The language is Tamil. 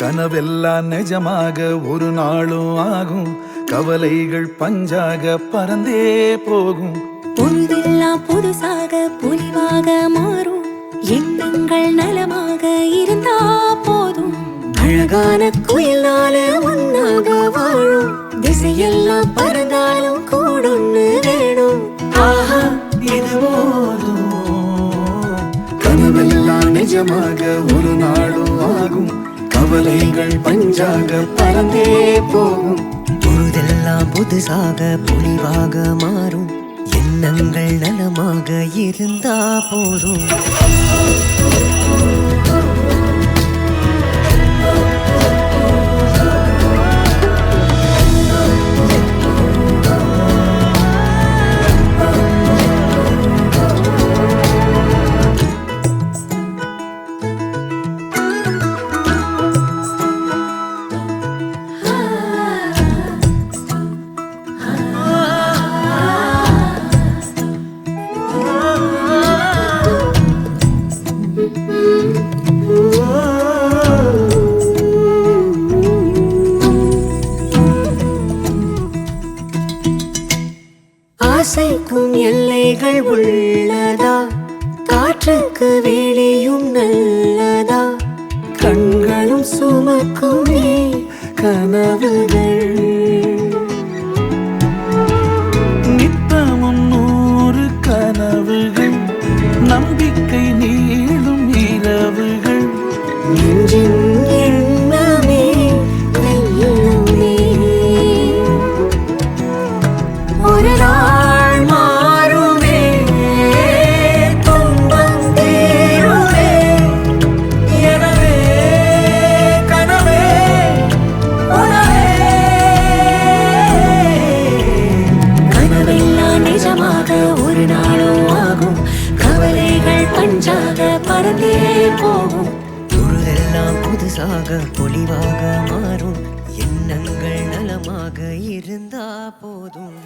கனவெல்லாம் நிஜமாக ஒரு நாளும் ஆகும், கவலைகள் பஞ்சாக பறந்தே போகும். பொழுதெல்லாம் புதுசாக பொலிவாக மாறும், எண்ணங்கள் நலமாக இருந்தா போதும். அழகான குயிலால ஒன்னாக வாழும், திசையெல்லாம் பறந்தாலும் கூடொன்னு வேணும். ஆஹா இது போதும். கனவெல்லாம் நிஜமாக ஒரு நாளும் ஆகும், கவலைகள் பஞ்சாக பறந்தே போகும். பொழுதெல்லாம் புதுசாக பொலிவாக மாறும், எண்ணங்கள் நலமாக இருந்தா போதும். ஆசைக்கும் எல்லைகள் உள்ளதா, காற்றுக்கு வேலையும் நல்லதா, கண்களும் சுமக்குமே கனவுகள், நித்தமும் 100 கனவுகள், நம்பிக்கை நீளும் இரவுகள். நெஞ்சின் எண்ணமே வெல்லுமே. ஒரு நாள் மாறுமே, துன்பம் தீருமே. எனவே கனவே உணவே. கனவெல்லாம் நிஜமாக ஒரு நாளும் ஆகும், கவலைகள் பஞ்சாக பறந்தே போகும். பொழுதெல்லாம் புதுசாக பொலிவாக மாறும், எண்ணங்கள் நலமாக இருந்தா போதும்.